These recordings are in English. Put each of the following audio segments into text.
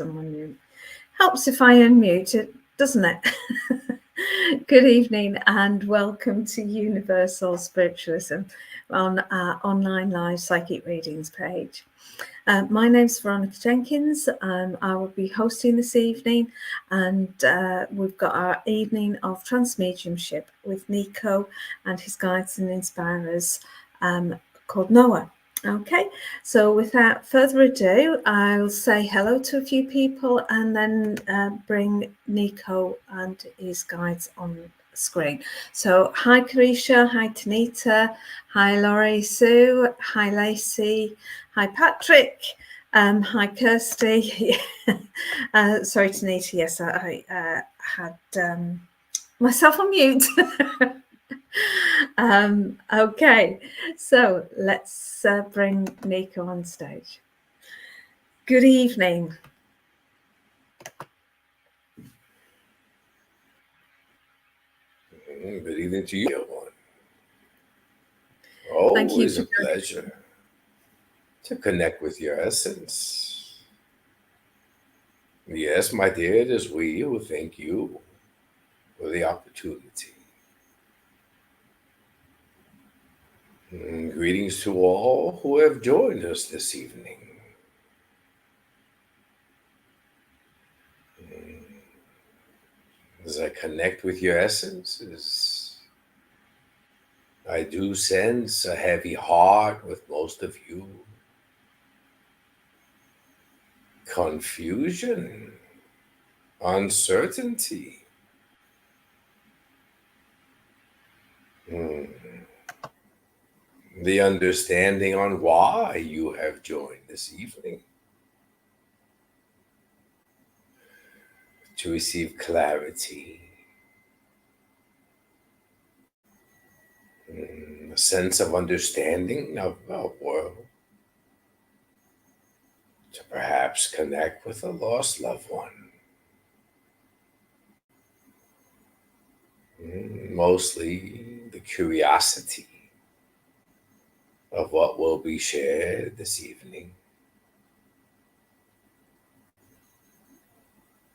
someone new. Helps if I unmute it, doesn't it? Good evening and welcome to Universal Spiritualism on our online live psychic readings page. My name's Veronica Jenkins. I will be hosting this evening, and we've got our evening of Trance Mediumship with Niko and his guides and inspirers called Noah. Okay, so without further ado, I'll say hello to a few people and then bring Niko and his guides on screen. So hi Carisha, hi Tanita, hi Laurie Sue, hi Lacey, hi Patrick, hi Kirsty. Sorry Tanita, yes, I had myself on mute. Okay, so let's bring Niko on stage. Good evening. Good evening to you, everyone. Always a pleasure to connect with your essence. Yes, my dear, it is we who thank you for the opportunity. Greetings to all who have joined us this evening. As I connect with your essences, I do sense a heavy heart with most of you. Confusion, uncertainty. The understanding on why you have joined this evening. To receive clarity, a sense of understanding of our world, to perhaps connect with a lost loved one. Mostly the curiosity of what will be shared this evening.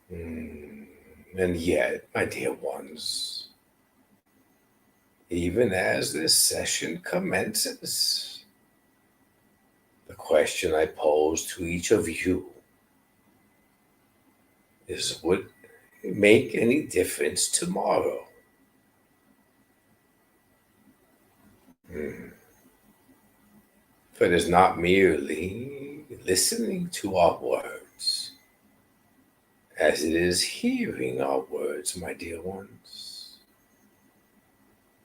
And yet, my dear ones, even as this session commences, the question I pose to each of you is, would it make any difference tomorrow? For it is not merely listening to our words, as it is hearing our words, my dear ones.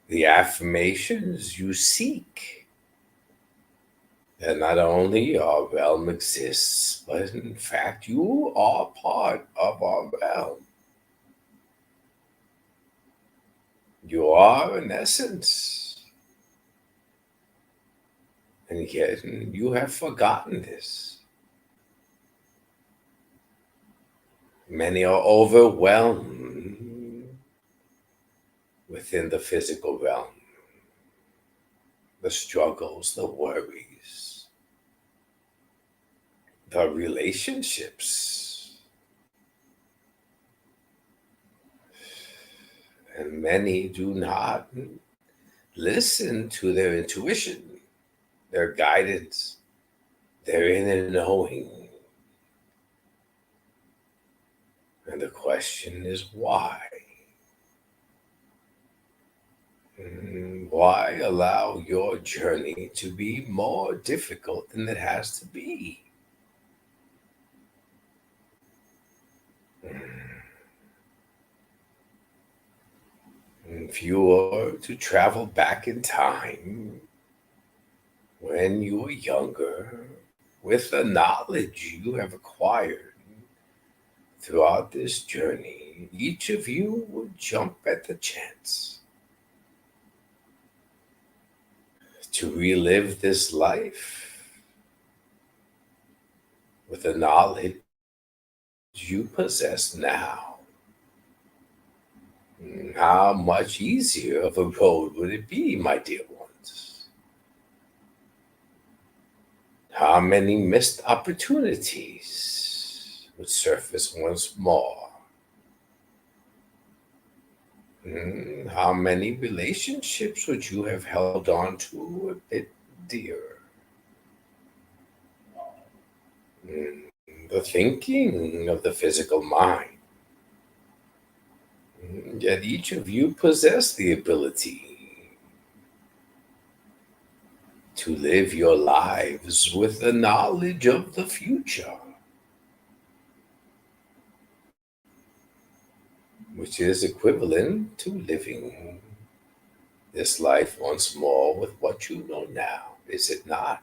The affirmations you seek, that not only our realm exists, but in fact you are part of our realm. You are an essence. And yet you have forgotten this. Many are overwhelmed within the physical realm. The struggles, the worries, the relationships. And many do not listen to their intuition, their guidance, their inner knowing. And the question is why? Why allow your journey to be more difficult than it has to be? If you were to travel back in time, when you were younger, with the knowledge you have acquired throughout this journey, each of you would jump at the chance to relive this life with the knowledge you possess now. How much easier of a road would it be, my dear ones? How many missed opportunities would surface once more. How many relationships would you have held on to a bit dearer? The thinking of the physical mind. Yet each of you possess the ability to live your lives with the knowledge of the future, which is equivalent to living this life once more with what you know now, is it not?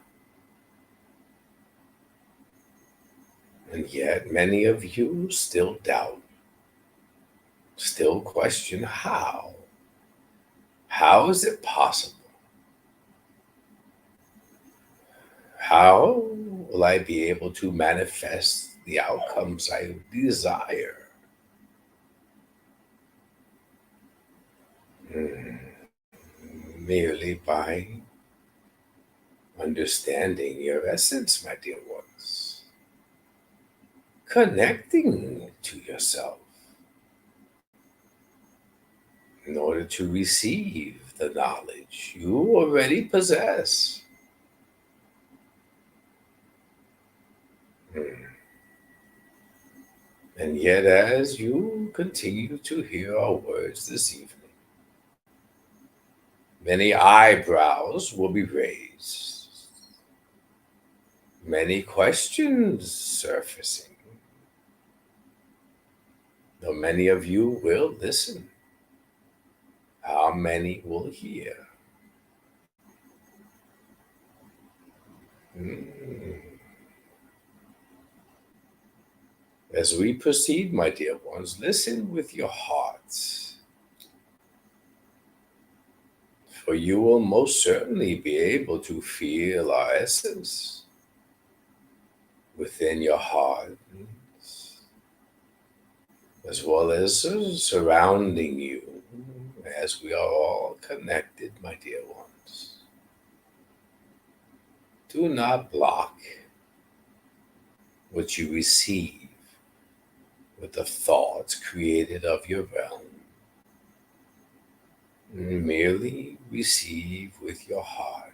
And yet many of you still doubt, still question how. How is it possible? How will I be able to manifest the outcomes I desire? Merely by understanding your essence, my dear ones. Connecting to yourself in order to receive the knowledge you already possess. And yet, as you continue to hear our words this evening, many eyebrows will be raised, many questions surfacing, though many of you will listen. How many will hear? As we proceed, my dear ones, listen with your hearts, for you will most certainly be able to feel our essence within your heart, as well as surrounding you, as we are all connected, my dear ones. Do not block what you receive with the thoughts created of your realm. Merely receive with your heart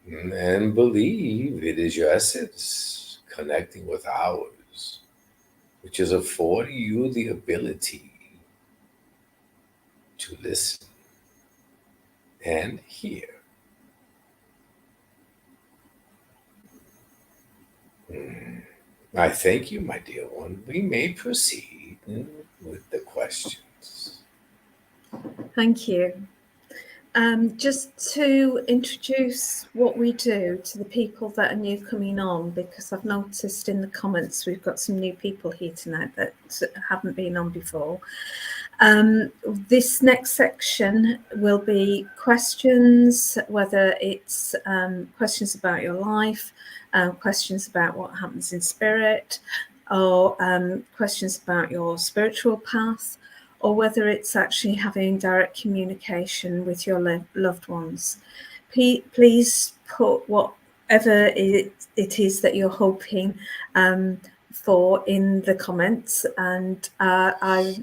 and believe it is your essence connecting with ours, which is affording you the ability to listen and hear. I thank you, my dear one. We may proceed with the questions. Thank you. Just to introduce what we do to the people that are new coming on, because I've noticed in the comments we've got some new people here tonight that haven't been on before. This next section will be questions, whether it's questions about your life, questions about what happens in spirit, or questions about your spiritual path, or whether it's actually having direct communication with your loved ones. Please put whatever it is that you're hoping for in the comments, and I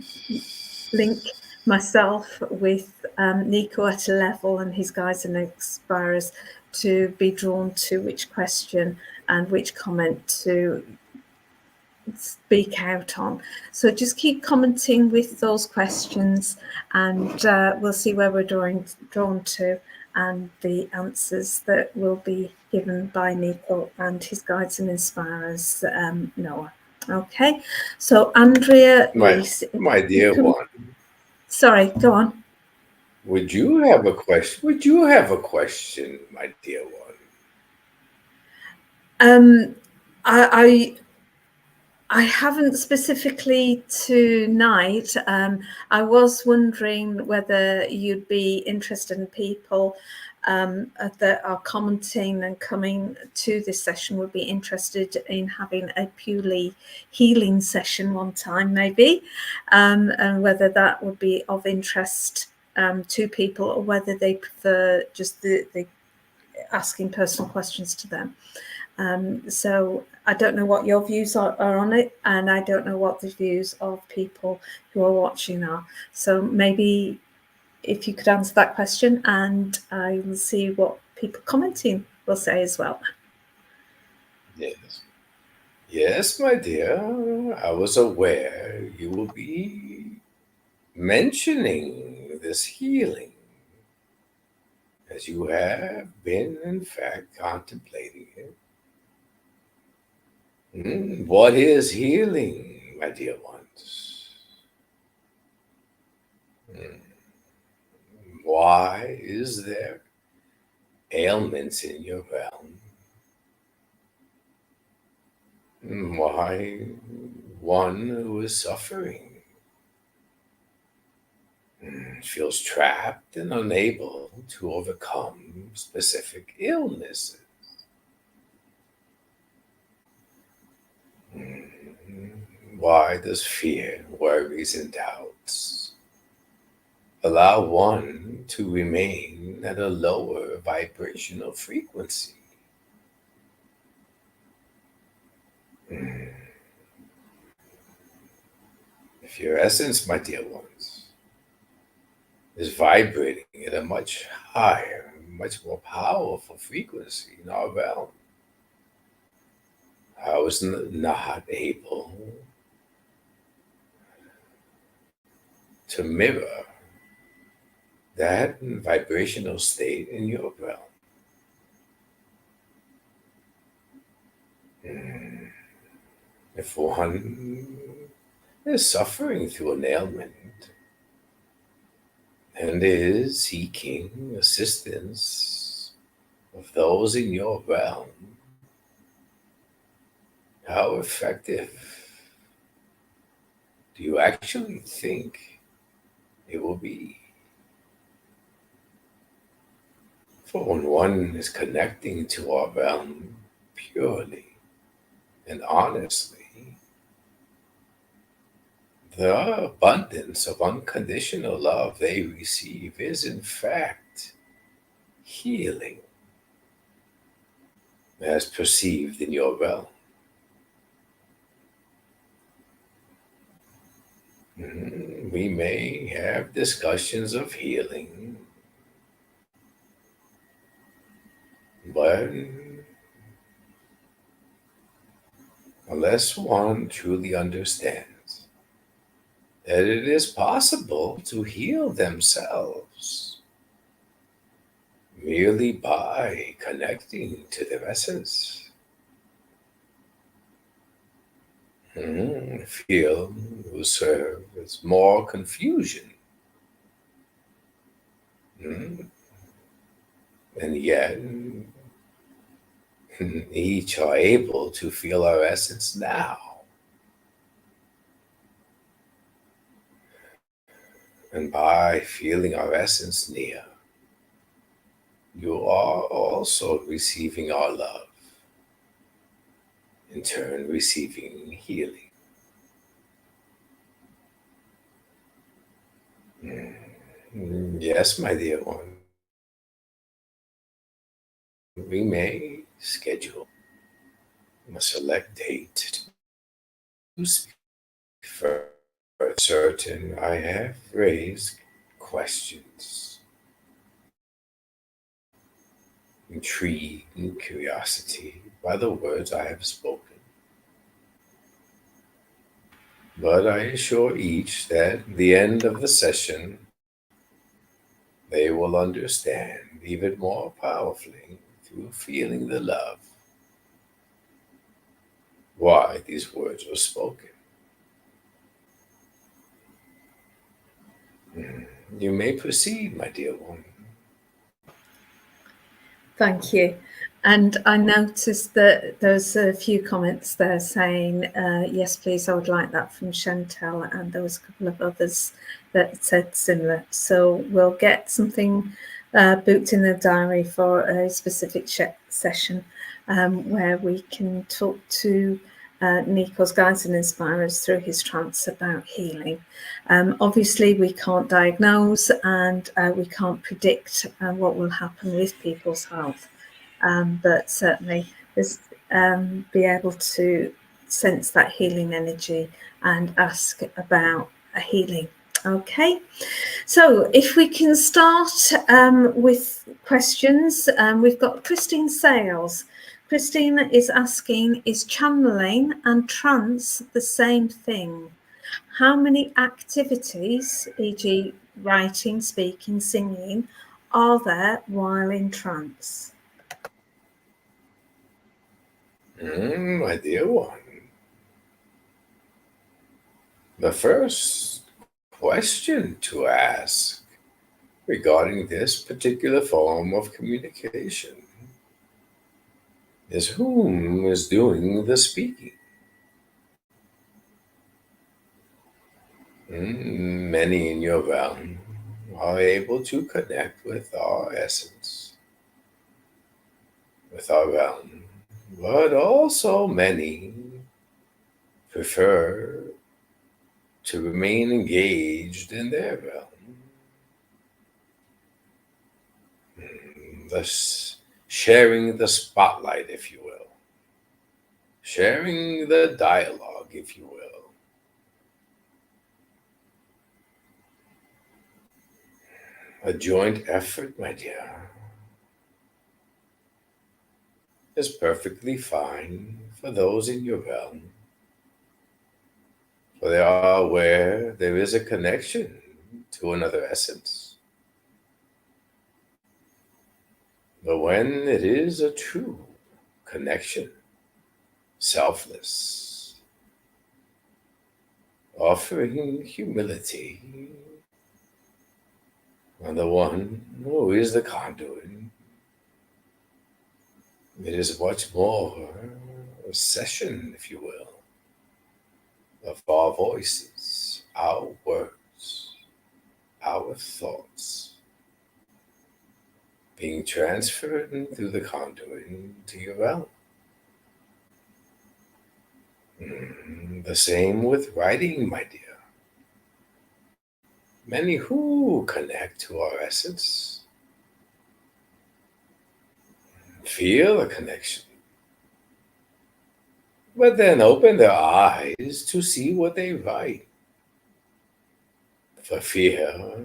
link myself with Niko at a level and his guides and inspirers to be drawn to which question and which comment to speak out on. So just keep commenting with those questions, and we'll see where we're drawn to and the answers that will be given by Niko and his guides and inspirers, Noah. Okay, so Andrea, my dear one. Sorry, go on. Would you have a question? Would you have a question, my dear one? I haven't specifically tonight. I was wondering whether you'd be interested in people that are commenting and coming to this session would be interested in having a purely healing session one time, maybe, and whether that would be of interest to people, or whether they prefer just the asking personal questions to them. So I don't know what your views are on it, and I don't know what the views of people who are watching are. So maybe if you could answer that question, and I will see what people commenting will say as well. Yes. Yes, my dear. I was aware you will be mentioning this healing, as you have been, in fact, contemplating it. What is healing, my dear ones? Why is there ailments in your realm? Why one who is suffering feels trapped and unable to overcome specific illnesses? Why does fear, worries, and doubts allow one to remain at a lower vibrational frequency? If your essence, my dear ones, is vibrating at a much higher, much more powerful frequency in our realm, I was not able to mirror that vibrational state in your realm. If one is suffering through an ailment and is seeking assistance of those in your realm, how effective do you actually think it will be? For when one is connecting to our realm purely and honestly, the abundance of unconditional love they receive is, in fact, healing as perceived in your realm. We may have discussions of healing, but unless one truly understands that it is possible to heal themselves merely by connecting to their essence, feel will serve as more confusion. And yet, each are able to feel our essence now. And by feeling our essence near, you are also receiving our love, in turn receiving healing. Yes, my dear one, we may schedule a select date to speak further. Certain I have raised questions, intrigue, and curiosity by the words I have spoken. But I assure each that at the end of the session, they will understand even more powerfully through feeling the love why these words were spoken. You may proceed, my dear one. Thank you. And I noticed that there's a few comments there saying, yes, please, I would like that from Chantel. And there was a couple of others that said similar. So we'll get something booked in the diary for a specific session where we can talk to Niko's guides and inspirers through his trance about healing. Obviously, we can't diagnose and we can't predict what will happen with people's health. But certainly, there's be able to sense that healing energy and ask about a healing. Okay, so if we can start with questions, we've got Christine Sales. Christine is asking, is channeling and trance the same thing? How many activities, e.g. writing, speaking, singing, are there while in trance? My dear one, the first question to ask regarding this particular form of communication is whom is doing the speaking. Many in your realm are able to connect with our essence, with our realm, but also many prefer to remain engaged in their realm, thus sharing the spotlight, if you will, sharing the dialogue, if you will. A joint effort, my dear, is perfectly fine for those in your realm, for they are aware there is a connection to another essence. But when it is a true connection, selfless, offering humility on the one who is the conduit, it is much more a session, if you will, of our voices, our words, our thoughts being transferred through the conduit to your realm. The same with writing, my dear. Many who connect to our essence feel a connection, but then open their eyes to see what they write. For fear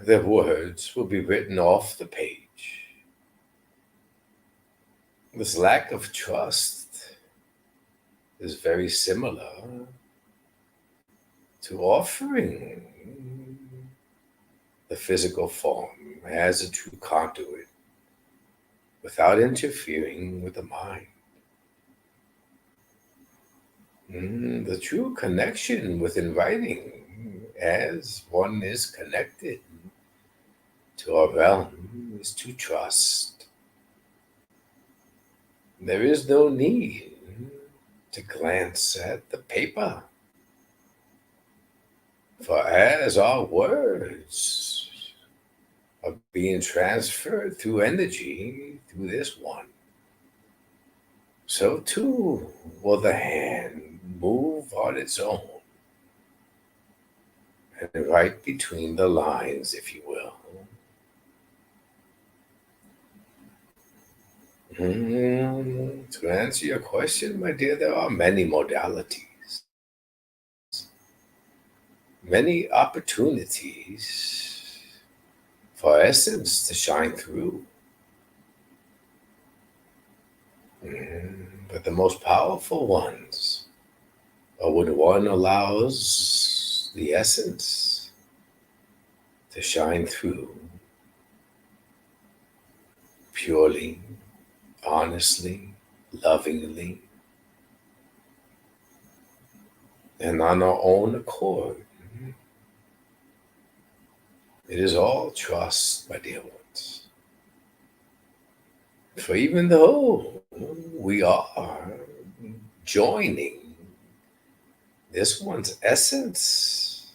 their words will be written off the page. This lack of trust is very similar to offering the physical form as a true conduit without interfering with the mind. The true connection within writing, as one is connected to our realm, is to trust. There is no need to glance at the paper, for as our words are being transferred through energy through this one, so too will the hand move on its own and write between the lines, if you will. To answer your question, my dear, there are many modalities, many opportunities for essence to shine through. But the most powerful ones are when one allows the essence to shine through purely, honestly, lovingly, and on our own accord. It is all trust, my dear ones. For even though we are joining this one's essence,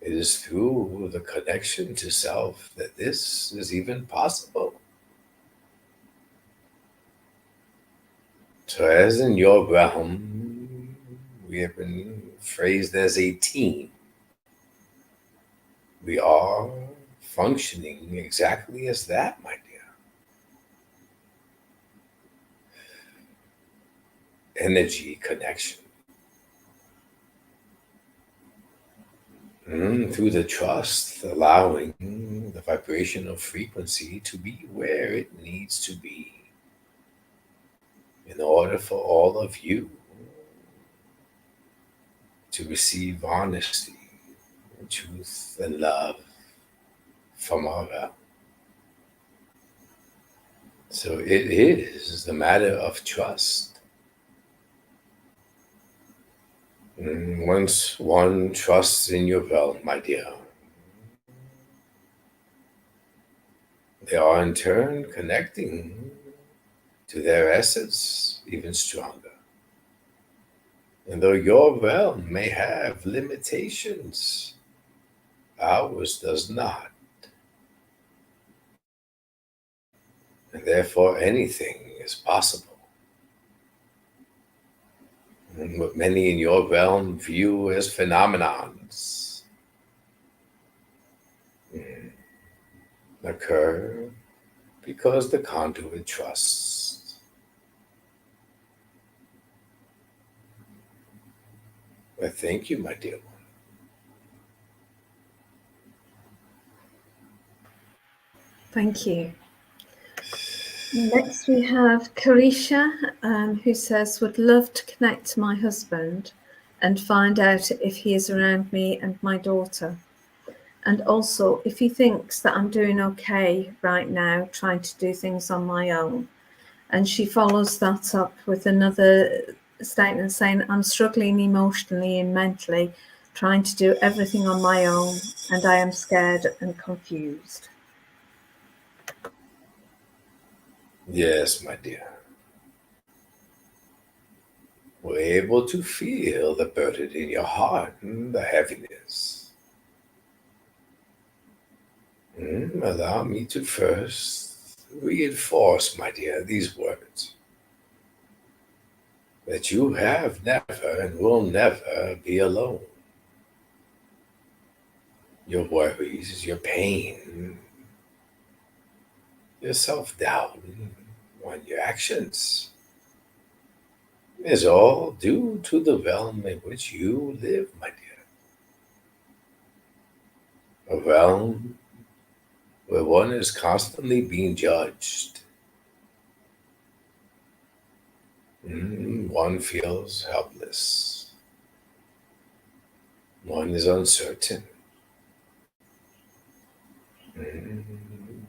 it is through the connection to self that this is even possible. So as in your realm, we have been phrased as a team. We are functioning exactly as that, my dear. energy connection. Through the trust, allowing the vibrational frequency to be where it needs to be in order for all of you to receive honesty, truth, and love from our realm. So it is a matter of trust. Once one trusts in your realm, my dear, they are in turn connecting to their essence even stronger. And though your realm may have limitations, ours does not. And therefore anything is possible. And what many in your realm view as phenomenons occur because the conduit trusts. I thank you, my dear one. Thank you. Next we have Carisha, who says, would love to connect to my husband and find out if he is around me and my daughter. And also if he thinks that I'm doing okay right now, trying to do things on my own. And she follows that up with another statement saying, I'm struggling emotionally and mentally, trying to do everything on my own, and I am scared and confused. Yes, my dear. We're able to feel the burden in your heart and the heaviness. Allow me to first reinforce, my dear, these words. That you have never and will never be alone. Your worries, your pain, your self-doubt, and your actions is all due to the realm in which you live, my dear. A realm where one is constantly being judged. One feels helpless. One is uncertain.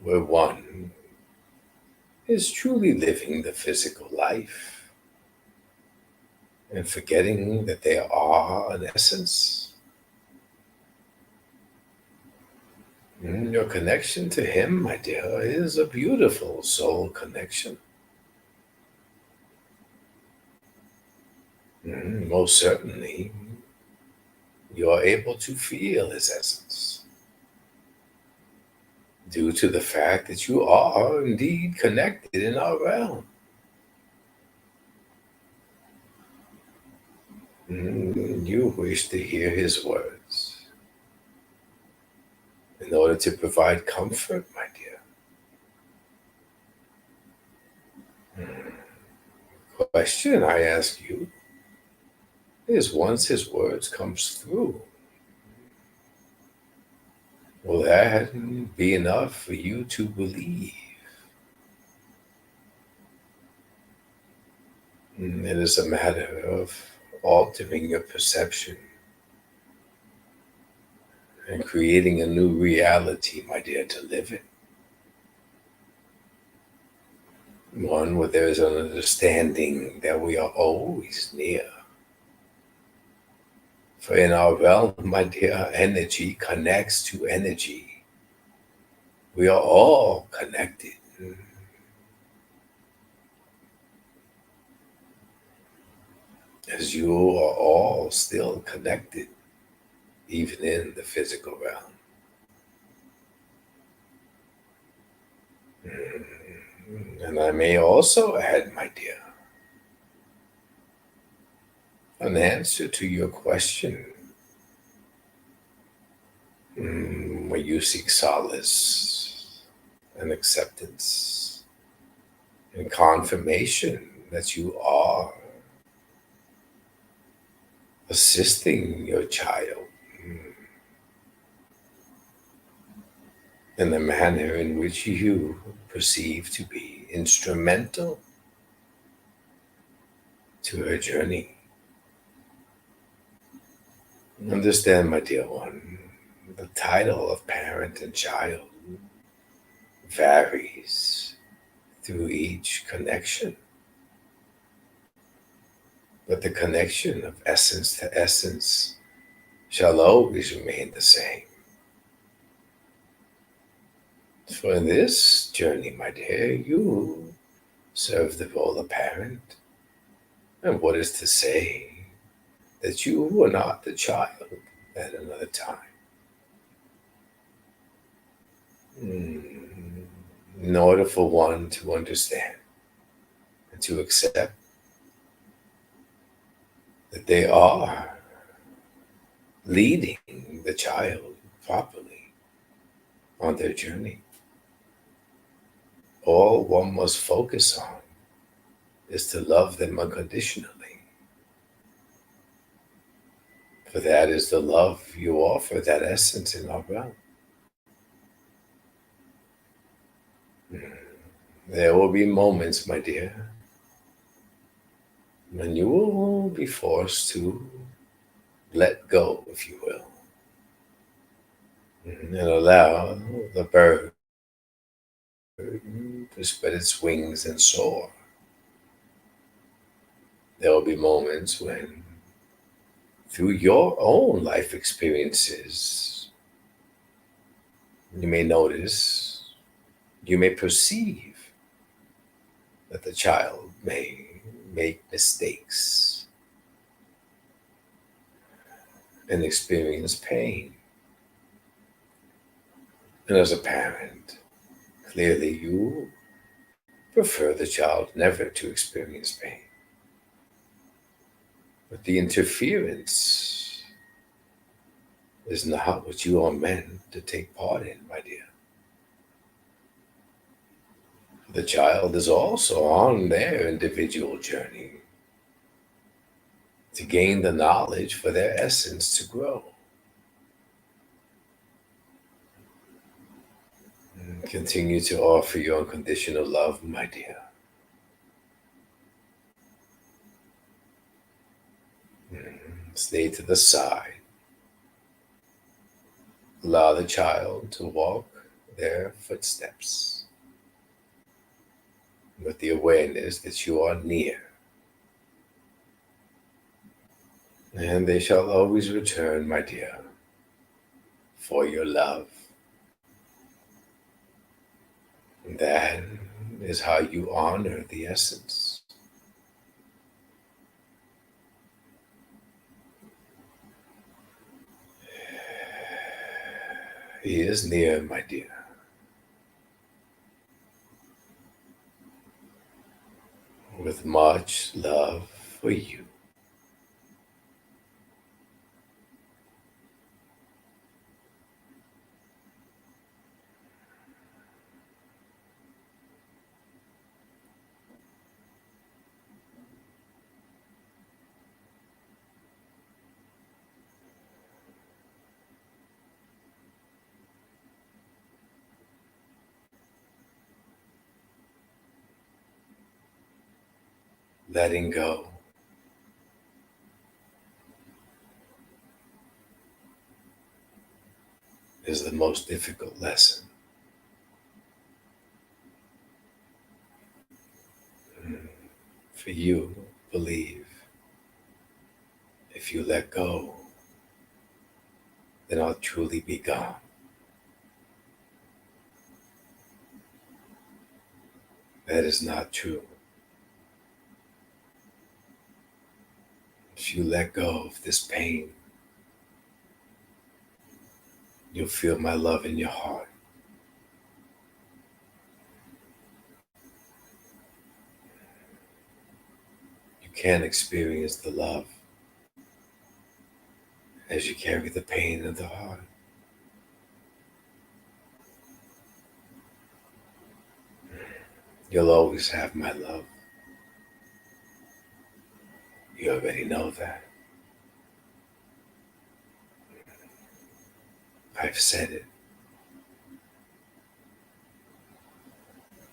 Where one is truly living the physical life and forgetting that they are an essence. Your connection to him, my dear, is a beautiful soul connection. Most certainly, you are able to feel his essence due to the fact that you are indeed connected in our realm. You wish to hear his words in order to provide comfort, my dear. Question I ask you is, once his words comes through, will that be enough for you to believe? It is a matter of altering your perception and creating a new reality, my dear, to live in. One where there is an understanding that we are always near. For in our realm, my dear, energy connects to energy. We are all connected. As you are all still connected, even in the physical realm. And I may also add, my dear, an answer to your question where you seek solace and acceptance and confirmation that you are assisting your child in the manner in which you perceive to be instrumental to her journey. Understand, my dear one, the title of parent and child varies through each connection, but the connection of essence to essence shall always remain the same. For in this journey, my dear, you serve the role of parent. And what is to say that you were not the child at another time? In order for one to understand and to accept that they are leading the child properly on their journey, all one must focus on is to love them unconditionally. For that is the love you offer, that essence in our realm. There will be moments, my dear, when you will be forced to let go, if you will, and allow the bird to spread its wings and soar. There will be moments when, through your own life experiences, you may notice, you may perceive that the child may make mistakes and experience pain. And as a parent, clearly you prefer the child never to experience pain. But the interference is not what you are meant to take part in, my dear. The child is also on their individual journey to gain the knowledge for their essence to grow. And continue to offer your unconditional love, my dear. Stay to the side. Allow the child to walk their footsteps with the awareness that you are near. And they shall always return, my dear, for your love. And that is how you honor the essence. He is near, my dear. With much love for you. Letting go is the most difficult lesson. For you, believe, if you let go, then I'll truly be gone. That is not true. If you let go of this pain, you'll feel my love in your heart. You can't experience the love as you carry the pain of the heart. You'll always have my love. You already know that. I've said it.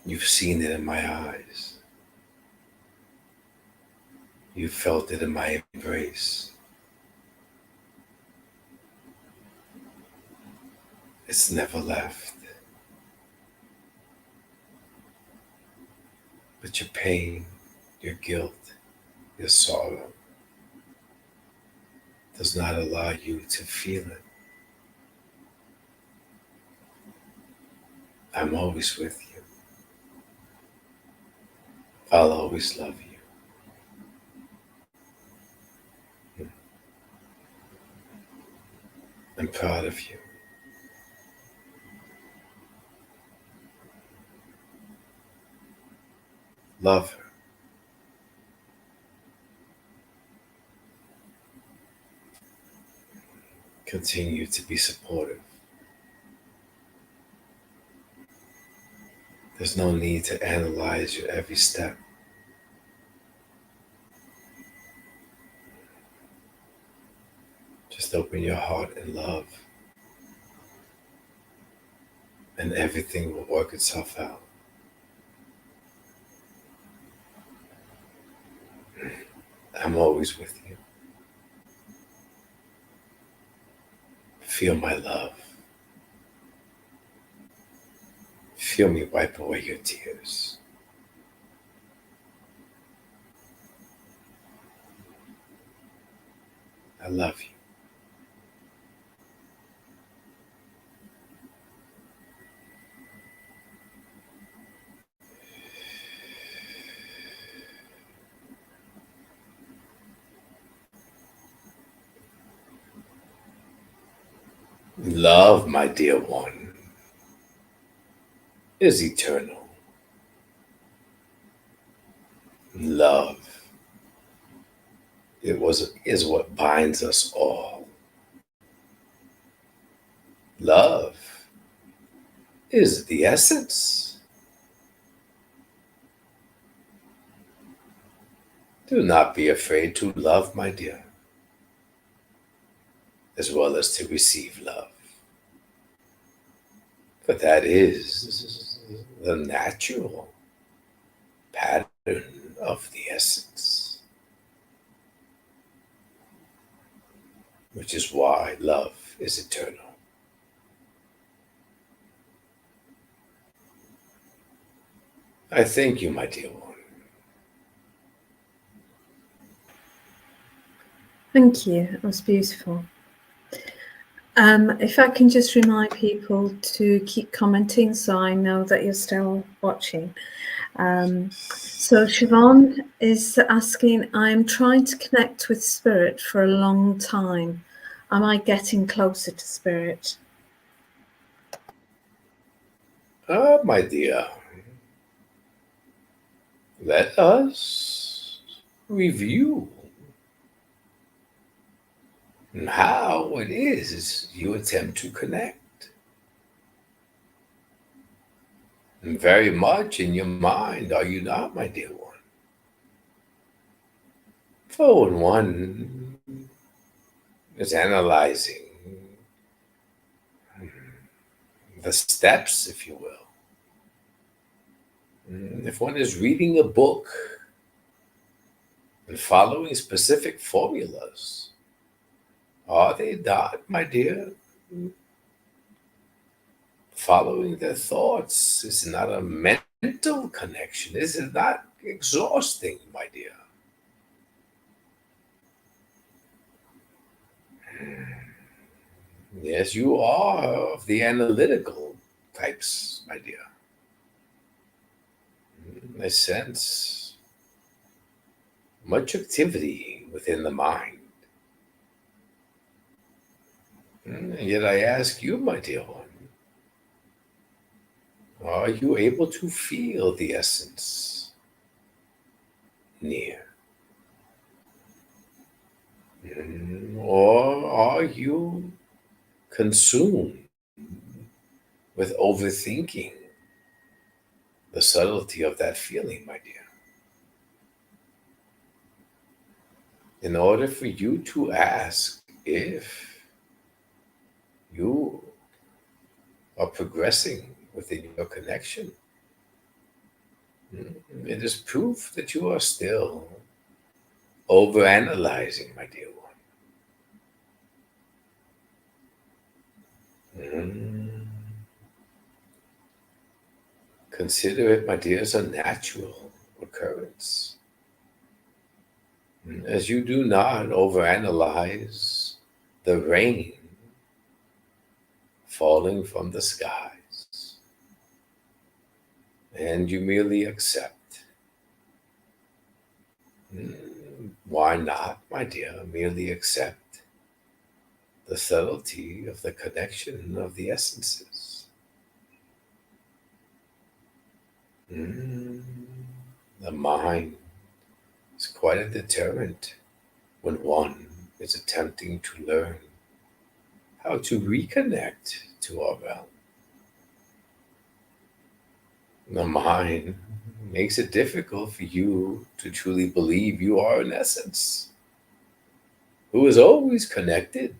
You've seen it in my eyes. You've felt it in my embrace. It's never left. But your pain, your guilt, your sorrow does not allow you to feel it. I'm always with you. I'll always love you. I'm proud of you. Love her. Continue to be supportive. There's no need to analyze your every step. Just open your heart and love, and everything will work itself out. I'm always with you. Feel my love. Feel me wipe away your tears. I love you. Love, my dear one, is eternal. Love is what binds us all. Love is the essence. Do not be afraid to love, my dear, as well as to receive love. For that is the natural pattern of the essence, which is why love is eternal. I thank you, my dear one. Thank you. It was beautiful. If I can just remind people to keep commenting so I know that you're still watching. So Siobhan is asking, I'm trying to connect with spirit for a long time. Am I getting closer to spirit? My dear, let us review how it is you attempt to connect. And very much in your mind, are you not, my dear one? For when one is analyzing the steps, if you will, if one is reading a book and following specific formulas, are they not, my dear, following their thoughts? Is not a mental connection. Is it not exhausting, my dear? Yes, you are of the analytical types, my dear. I sense much activity within the mind. And yet I ask you, my dear one, are you able to feel the essence near? Or are you consumed with overthinking the subtlety of that feeling, my dear? In order for you to ask if you are progressing within your connection. It is proof that you are still overanalyzing, my dear one. Consider it, my dear, as a natural occurrence. As you do not overanalyze the rain falling from the skies, and you merely accept. Why not, my dear, merely accept the subtlety of the connection of the essences? The mind is quite a deterrent when one is attempting to learn how to reconnect to our realm. The mind makes it difficult for you to truly believe you are an essence who is always connected.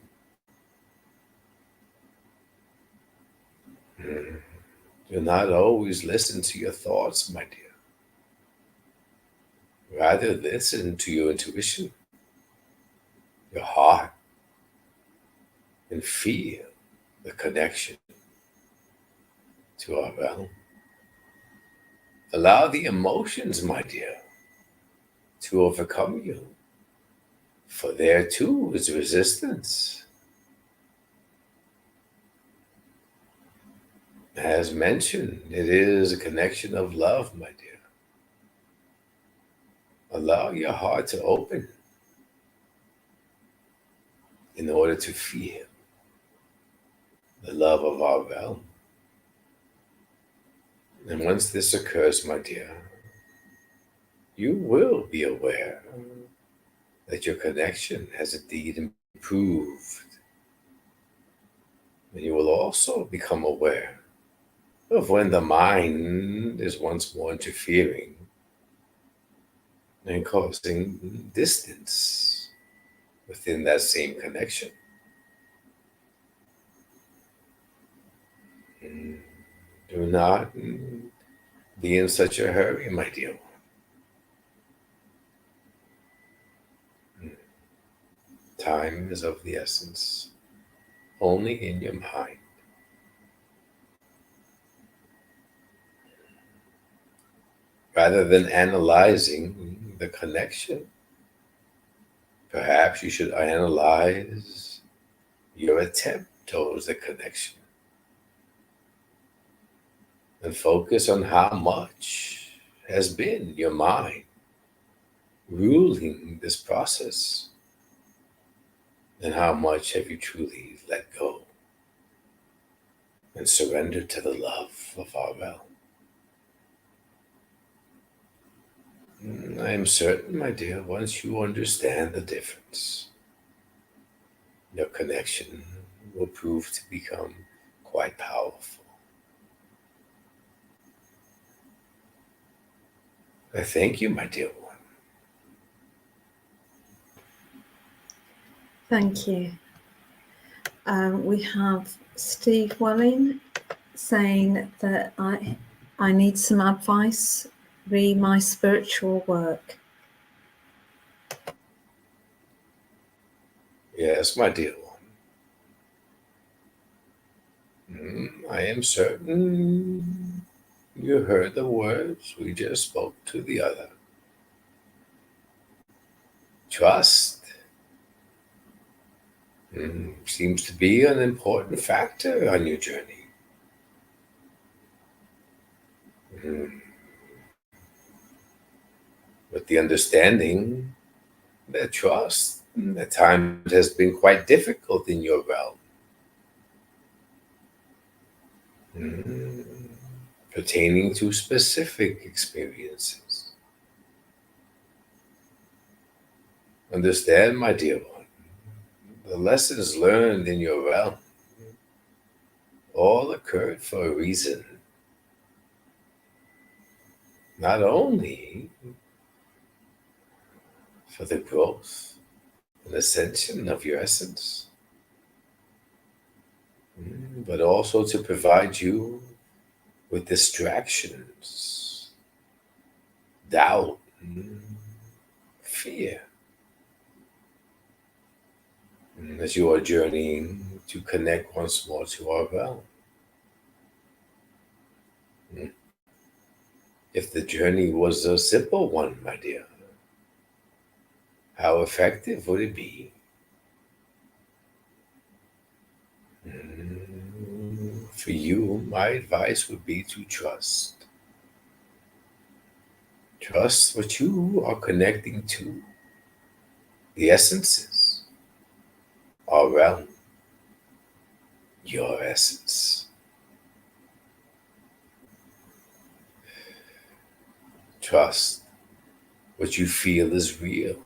Do not always listen to your thoughts, my dear. Rather, listen to your intuition, your heart, and feel the connection to our realm. Allow the emotions, my dear, to overcome you, for there too is resistance. As mentioned, it is a connection of love, my dear. Allow your heart to open in order to feel the love of our realm. And once this occurs, my dear, you will be aware that your connection has indeed improved. And you will also become aware of when the mind is once more interfering and causing distance within that same connection. Do not be in such a hurry, my dear one. Time is of the essence, only in your mind. Rather than analyzing the connection, perhaps you should analyze your attempt towards the connection and focus on how much has been your mind ruling this process and how much have you truly let go and surrendered to the love of our realm. I am certain, my dear, once you understand the difference, your connection will prove to become quite powerful. I thank you, my dear one. Thank you. We have Steve Welling saying that I need some advice re my spiritual work. Yes, my dear one. I am certain you heard the words we just spoke to the other. Trust seems to be an important factor on your journey. With the understanding that trust at times has been quite difficult in your realm. Pertaining to specific experiences. Understand, my dear one, the lessons learned in your realm all occurred for a reason. Not only for the growth and ascension of your essence, but also to provide you with distractions, doubt, fear, as you are journeying to connect once more to our realm. If the journey was a simple one, my dear, how effective would it be? For you, my advice would be to trust. Trust what you are connecting to, the essences, our realm, your essence. Trust what you feel is real.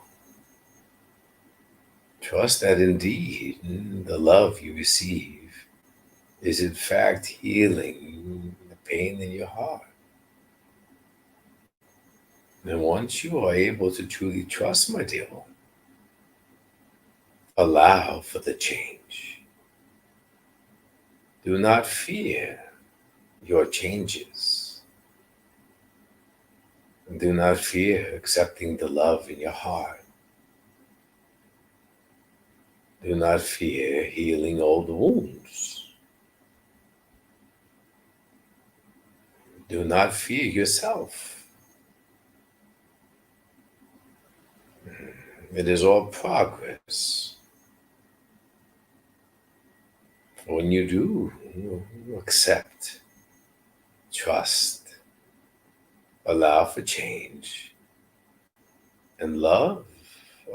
Trust that indeed the love you receive is in fact healing the pain in your heart. And once you are able to truly trust, my dear one, allow for the change. Do not fear your changes. Do not fear accepting the love in your heart. Do not fear healing old wounds. Do not fear yourself. It is all progress. When you do accept, trust, allow for change, and love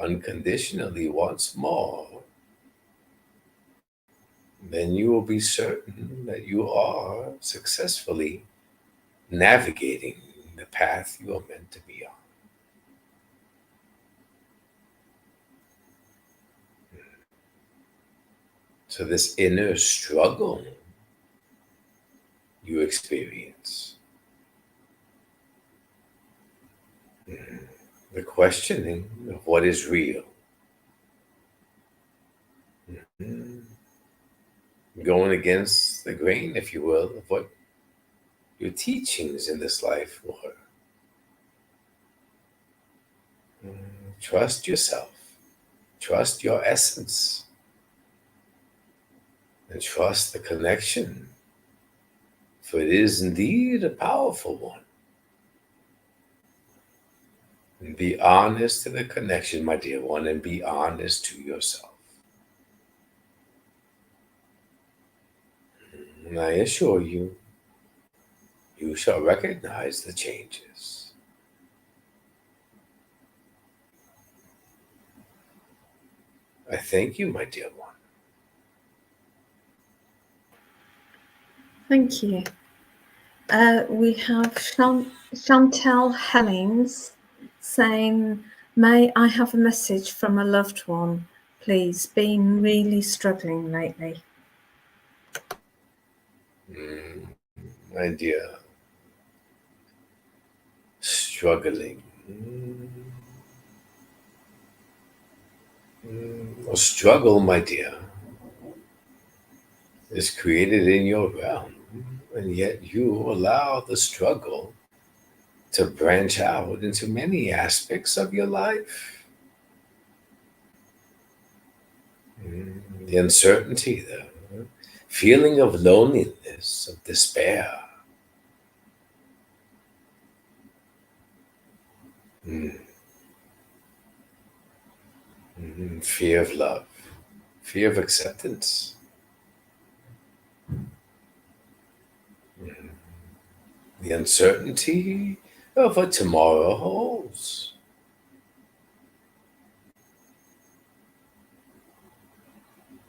unconditionally once more, then you will be certain that you are successfully navigating the path you are meant to be on. So this inner struggle you experience, the questioning of what is real, going against the grain, if you will, of what your teachings in this life were. Trust yourself, trust your essence, and trust the connection, for it is indeed a powerful one. And be honest to the connection, my dear one, and be honest to yourself. And I assure you, you shall recognize the changes. I thank you, my dear one. Thank you. We have Chantel Hellings saying, may I have a message from a loved one, please? Been really struggling lately. My dear, struggling. A struggle, my dear, is created in your realm, and yet you allow the struggle to branch out into many aspects of your life. The uncertainty, the feeling of loneliness, of despair. Fear of love, fear of acceptance. The uncertainty of what tomorrow holds.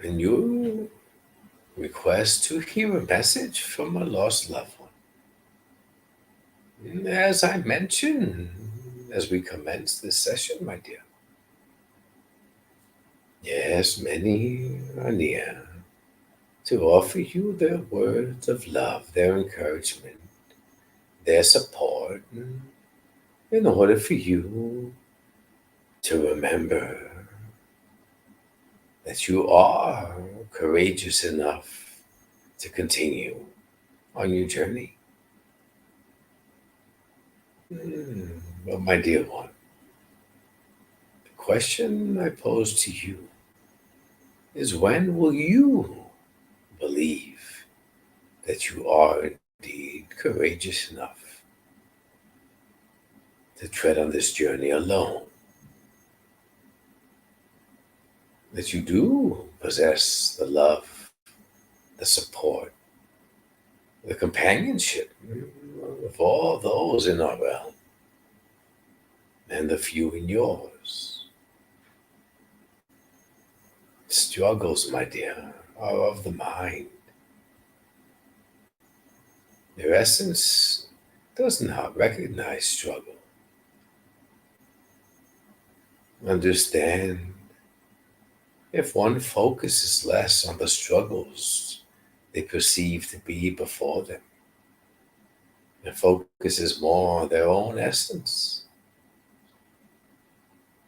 And you request to hear a message from a lost loved one. As I mentioned, as we commence this session, my dear, yes, many are near to offer you their words of love, their encouragement, their support, in order for you to remember that you are courageous enough to continue on your journey. Well, my dear one, the question I pose to you is, when will you believe that you are indeed courageous enough to tread on this journey alone? That you do possess the love, the support, the companionship of all those in our realm, and the few in yours. Struggles, my dear, are of the mind. Their essence does not recognize struggle. Understand, if one focuses less on the struggles they perceive to be before them, and focuses more on their own essence,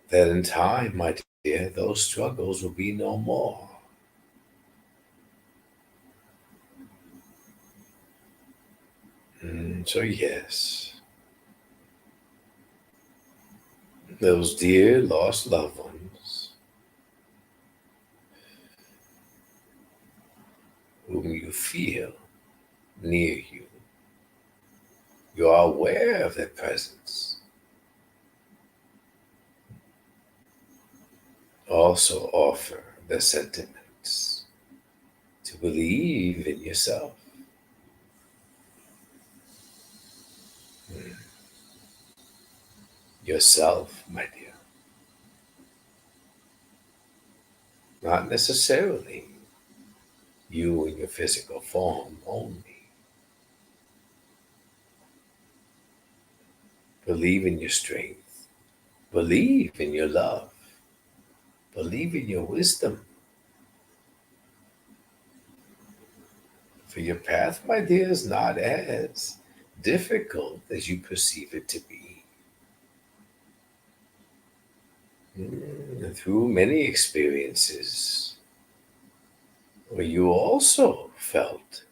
that in time, my dear, those struggles will be no more. So yes, those dear lost loved ones whom you feel near you, you are aware of their presence. Also offer the sentiments to believe in yourself. Yourself, my dear. Not necessarily you in your physical form only. Believe in your strength. Believe in your love. Believe in your wisdom. For your path, my dear, is not as difficult as you perceive it to be. Through many experiences where you also felt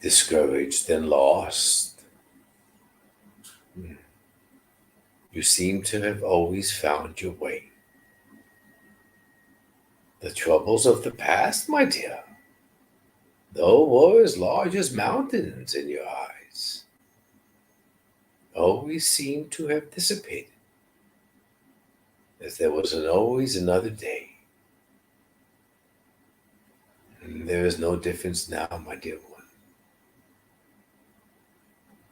discouraged and lost, you seem to have always found your way. The troubles of the past, my dear, though were as large as mountains in your eyes, always seem to have dissipated, as there was always another day. And there is no difference now, my dear one.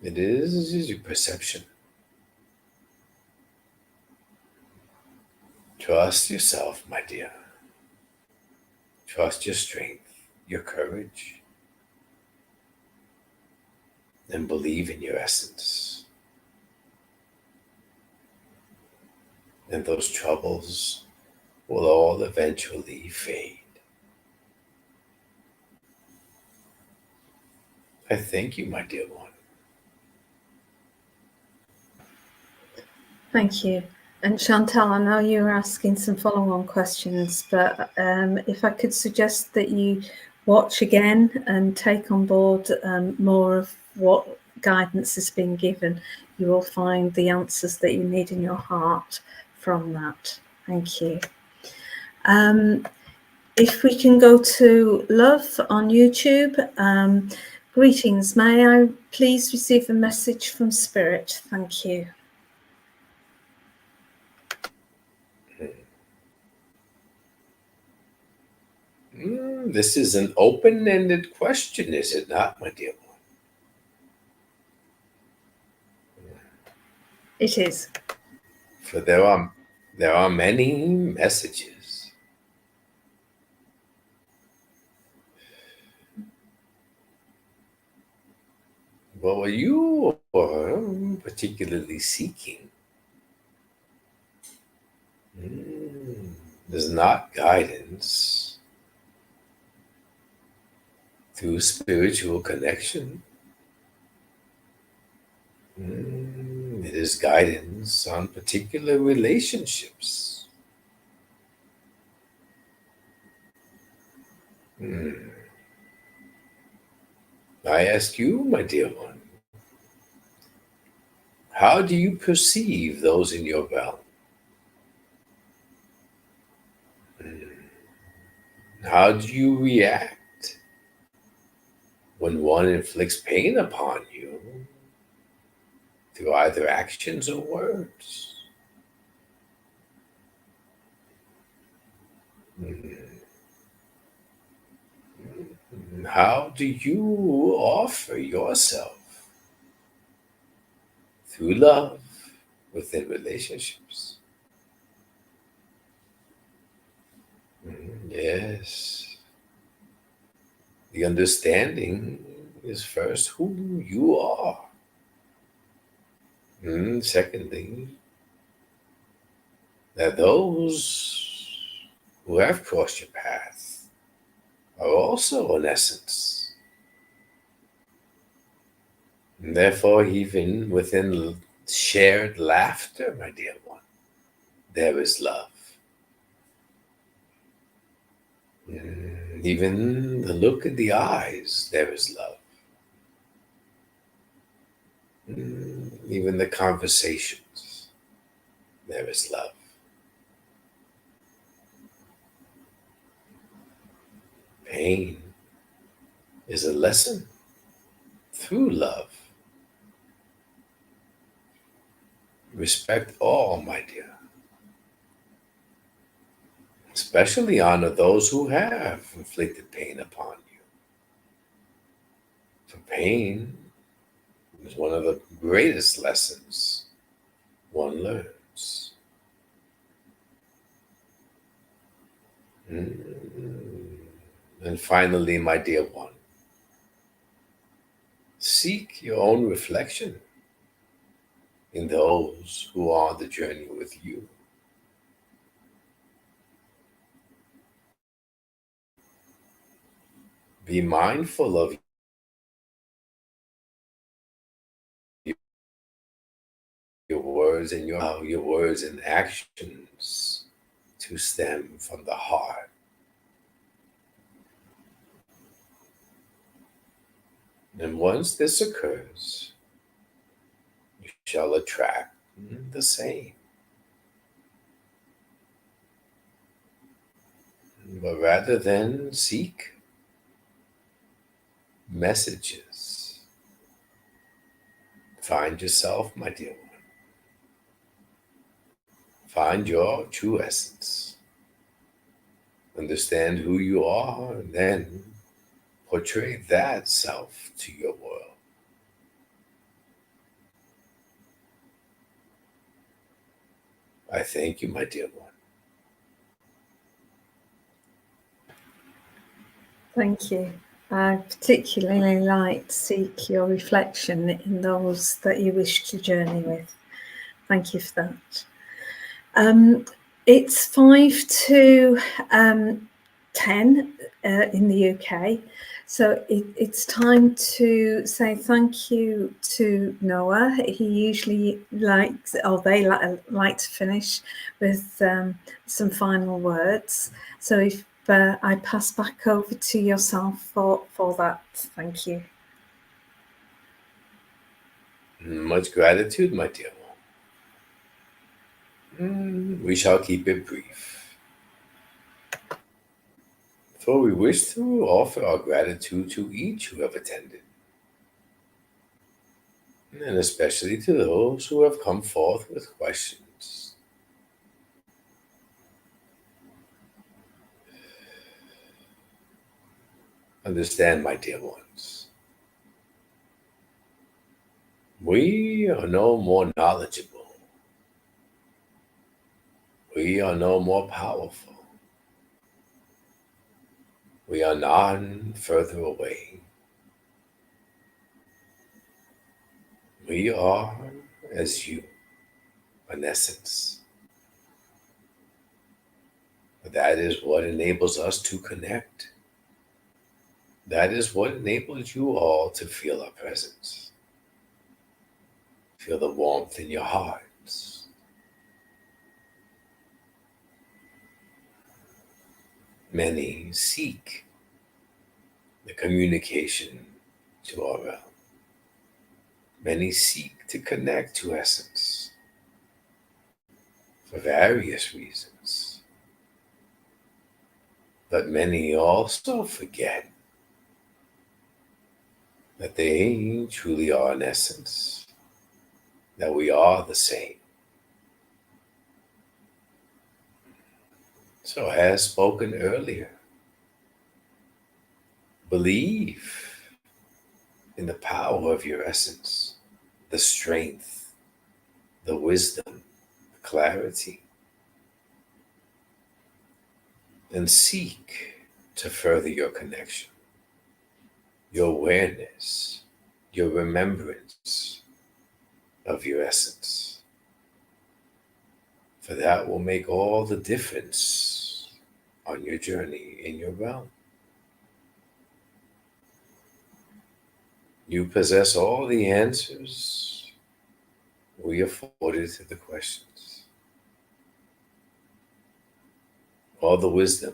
It is your perception. Trust yourself, my dear. Trust your strength, your courage, and believe in your essence. And those troubles will all eventually fade. I thank you, my dear one. Thank you. And Chantal, I know you were asking some follow-on questions, but if I could suggest that you watch again and take on board more of what guidance has been given, you will find the answers that you need in your heart from that. Thank you. If we can go to Love on YouTube. Greetings. May I please receive a message from Spirit? Thank you. This is an open-ended question, is it not, my dear one? It is. For there are many messages. But what you are particularly seeking is not guidance through spiritual connection. It is guidance on particular relationships. I ask you, my dear one, how do you perceive those in your realm? How do you react when one inflicts pain upon you through either actions or words? How do you offer yourself through love within relationships? Yes. The understanding is first who you are. Secondly, that those who have crossed your path are also in essence. And therefore, even within shared laughter, my dear one, there is love. Even the look in the eyes, there is love. Even the conversations, there is love. Pain is a lesson through love. Respect all, my dear. Especially honor those who have inflicted pain upon you. For pain is one of the greatest lessons one learns. And finally, my dear one, seek your own reflection in those who are on the journey with you. Be mindful of your words and your words and actions to stem from the heart. And once this occurs, you shall attract the same. But rather than seek messages, find yourself, my dear one. Find your true essence. Understand who you are, and then portray that self to your world. I thank you, my dear one. Thank you. I particularly like to seek your reflection in those that you wish to journey with. Thank you for that. It's 5 to 10 in the UK. So it's time to say thank you to Noah. He usually likes, or they like to finish with some final words. So if I pass back over to yourself for that. Thank you. Much gratitude, my dear one. We shall keep it brief. For we wish to offer our gratitude to each who have attended, and especially to those who have come forth with questions. Understand, my dear ones, we are no more knowledgeable. We are no more powerful. We are none further away. We are as you, in essence. That is what enables us to connect. That is what enables you all to feel our presence. Feel the warmth in your hearts. Many seek the communication to our realm. Many seek to connect to essence for various reasons. But many also forget that they truly are in essence, that we are the same. So, as spoken earlier, believe in the power of your essence, the strength, the wisdom, the clarity, and seek to further your connection, your awareness, your remembrance of your essence. For that will make all the difference on your journey in your realm. You possess all the answers we afforded to the questions, all the wisdom,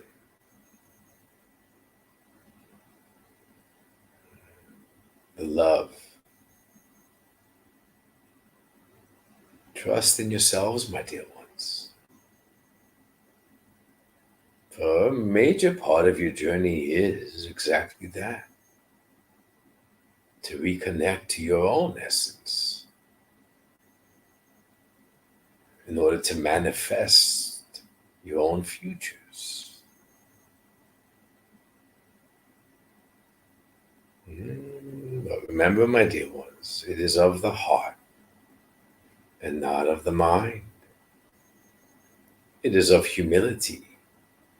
the love. Trust in yourselves, my dear ones. For a major part of your journey is exactly that, to reconnect to your own essence in order to manifest your own futures. But remember, my dear ones, it is of the heart and not of the mind. It is of humility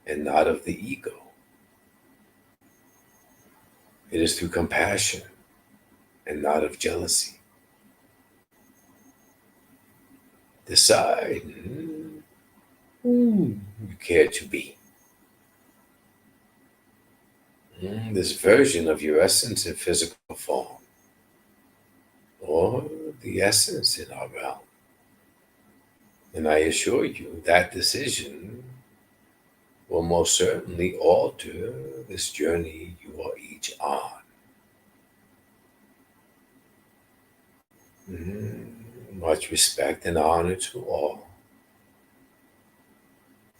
and not of the ego. It is through compassion and not of jealousy. Decide who you care to be. This version of your essence in physical form, or the essence in our realm. And I assure you that decision will most certainly alter this journey you are each on. Much respect and honor to all,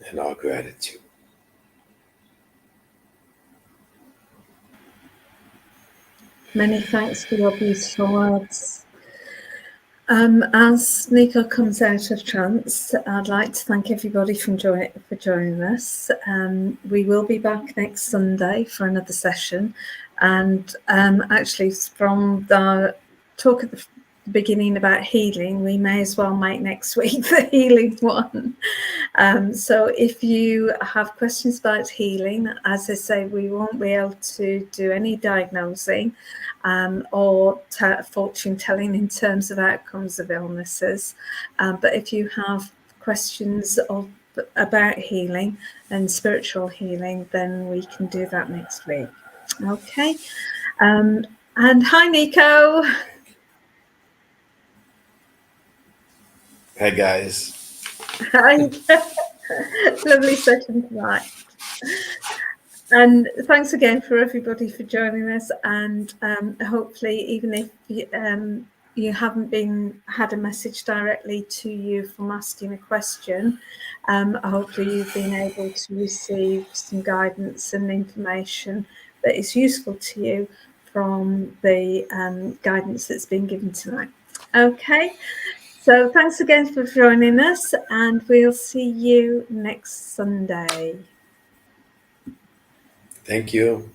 and our gratitude. Many thanks for your beautiful words. As Niko comes out of trance, I'd like to thank everybody for joining us. We will be back next Sunday for another session. And actually, from the talk at the beginning about healing, we may as well make next week the healing one. So if you have questions about healing, as I say, we won't be able to do any diagnosing or fortune telling in terms of outcomes of illnesses. But if you have questions about healing and spiritual healing, then we can do that next week. Okay. And hi, Niko. Hi, guys. Hi. Lovely session tonight. And thanks again for everybody for joining us. And hopefully, even if you haven't had a message directly to you from asking a question, hopefully you've been able to receive some guidance and information that is useful to you from the guidance that's been given tonight. Okay. So thanks again for joining us, and we'll see you next Sunday. Thank you.